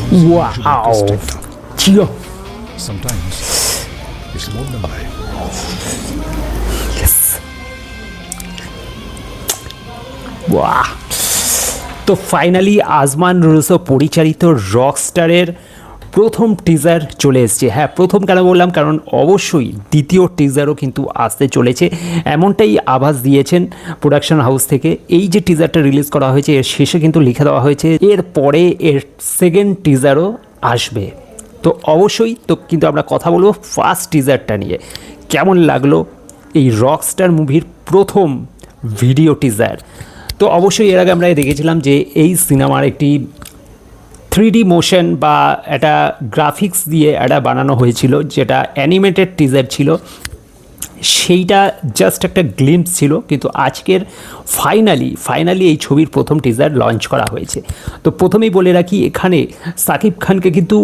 Wow. Cheer. Sometimes it's more than I. Yes. Wow. তো finally Ajman Russo পরিচালিত রকস্টারের প্রথম teaser চলে এসছে। হ্যাঁ, প্রথম কেন বললাম, কারণ অবশ্যই দ্বিতীয় টিজারও কিন্তু আসতে চলেছে, এমনটাই আভাস দিয়েছেন প্রোডাকশন হাউস থেকে। এই যে টিজারটা রিলিজ করা হয়েছে এর শেষে কিন্তু লিখে দেওয়া হয়েছে এর পরে এর সেকেন্ড টিজারও আসবে। তো অবশ্যই তো কিন্তু আমরা কথা বলবো ফার্স্ট টিজারটা নিয়ে। কেমন লাগলো এই রকস্টার মুভির প্রথম ভিডিও টিজার? তো অবশ্যই এর আগে আমরা দেখেছিলাম যে এই সিনেমার একটি 3D মোশন বা একটা গ্রাফিক্স দিয়ে একটা বানানো হয়েছিল, যেটা অ্যানিমেটেড টিজার ছিল, সেইটা জাস্ট একটা গ্লিম্পস ছিল। কিন্তু আজকের ফাইনালি এই ছবির প্রথম টিজার লঞ্চ করা হয়েছে। তো প্রথমেই বলে রাখি, এখানে সাকিব খানকে কিন্তু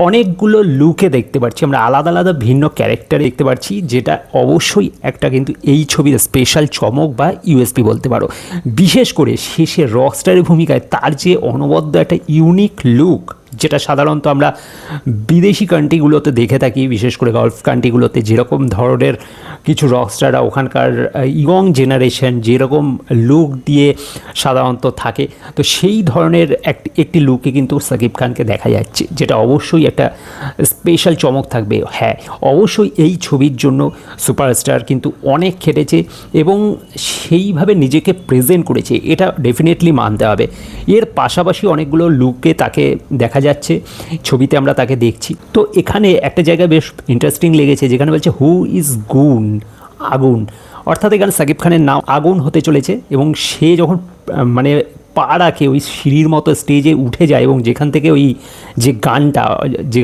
অনেকগুলো লুকে দেখতে পাচ্ছি আমরা, আলাদা আলাদা ভিন্ন ক্যারেক্টার দেখতে পাচ্ছি, যেটা অবশ্যই একটা কিন্তু এই ছবির স্পেশাল চমক বা ইউএসপি বলতে পারো। বিশেষ করে শেষে রকস্টারের ভূমিকায় তার যে অনবদ্য একটা ইউনিক লুক, যেটা সাধারণত আমরা বিদেশি কান্ট্রিগুলোতে দেখে থাকি, বিশেষ করে গলফ কান্ট্রিগুলোতে যেরকম ধরনের কিছু রকস্টাররা ওখানকার ইয়ং জেনারেশন যেরকম লুক দিয়ে সাধারণত থাকে, তো সেই ধরনের একটি লুকে কিন্তু সাকিব খানকে দেখা যাচ্ছে, যেটা অবশ্যই একটা স্পেশাল চমক থাকবে। হ্যাঁ, অবশ্যই এই ছবির জন্য সুপারস্টার কিন্তু অনেক খেটেছে এবং সেইভাবে নিজেকে প্রেজেন্ট করেছে, এটা ডেফিনেটলি মানতে হবে। এর পাশাপাশি অনেকগুলো লুকে তাকে দেখা যাচ্ছে, ছবিতে আমরা তাকে দেখছি। তো এখানে একটা জায়গায় বেশ ইন্টারেস্টিং লেগেছে, যেখানে বলছে হু ইজ আগুন, অর্থাৎ এখানে সাকিব খানের নাম আগুন হতে চলেছে এবং সে যখন মানে পা রাখে ওই সিঁড়ির মতো স্টেজে উঠে যায় এবং যেখান থেকে ওই যে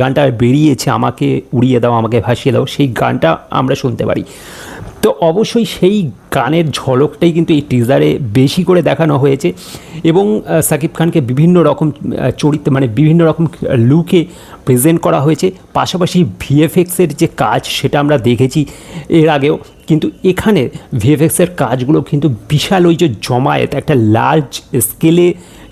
গানটা বেরিয়েছে, আমাকে উড়িয়ে দাও আমাকে ভাসিয়ে দাও, সেই গানটা আমরা শুনতে পারি। তো অবশ্যই সেই গানের ঝলকটাই কিন্তু এই টিজারে বেশি করে দেখানো হয়েছে এবং সাকিব খানকে বিভিন্ন রকম চরিত্র মানে বিভিন্ন রকম লুকে প্রেজেন্ট করা হয়েছে। পাশাপাশি ভিএফএক্সের যে কাজ সেটা আমরা দেখেছি এর আগেও, কিন্তু এখানে ভিএফএক্সের কাজগুলো কিন্তু বিশাল, ওই যে জমায়েত একটা লার্জ স্কেলে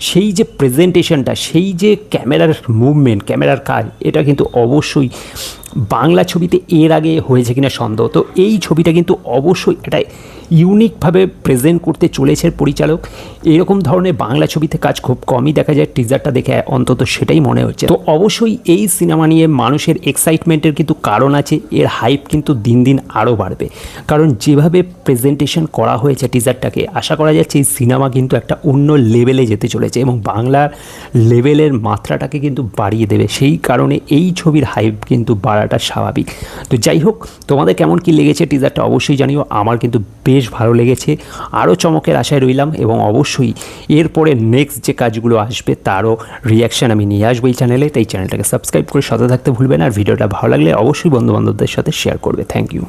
সেই যে প্রেজেন্টেশনটা, সেই যে ক্যামেরার মুভমেন্ট, ক্যামেরার কাজ, এটা কিন্তু অবশ্যই বাংলা ছবিতে এর আগে হয়েছে কিনা সন্দেহ। তো এই ছবিটা কিন্তু অবশ্যই এটা ইউনিকভাবে প্রেজেন্ট করতে চলেছে পরিচালক। এরকম ধরনের বাংলা ছবিতে কাজ খুব কমই দেখা যায়, টিজারটা দেখে অন্তত সেটাই মনে হচ্ছে। তো অবশ্যই এই সিনেমা নিয়ে মানুষের এক্সাইটমেন্টের কিন্তু কারণ আছে, এর হাইপ কিন্তু দিন দিন আরও বাড়বে, কারণ যেভাবে প্রেজেন্টেশন করা হয়েছে টিজারটাকে, আশা করা যাচ্ছে এই সিনেমা কিন্তু একটা অন্য লেভেলে যেতে চলেছে এবং বাংলার লেভেলের মাত্রাটাকে কিন্তু বাড়িয়ে দেবে। সেই কারণে এই ছবির হাইপ কিন্তু বাড়াটা স্বাভাবিক। তো যাই হোক, তোমাদের কেমন কি লেগেছে টিজারটা অবশ্যই জানিও। আমার কিন্তু বেশ ভালো লেগেছে, আরও চমকের আশায় রইলাম এবং অবশ্যই এরপরে নেক্সট যে কাজগুলো আসবে তারও রিয়াকশান আমি নিয়ে আসবো এই চ্যানেলে। তাই চ্যানেলটাকে সাবস্ক্রাইব করে সাথে থাকতে ভুলবেন, আর ভিডিওটা ভালো লাগলে অবশ্যই বন্ধুবান্ধবদের সাথে শেয়ার করবে। Thank you.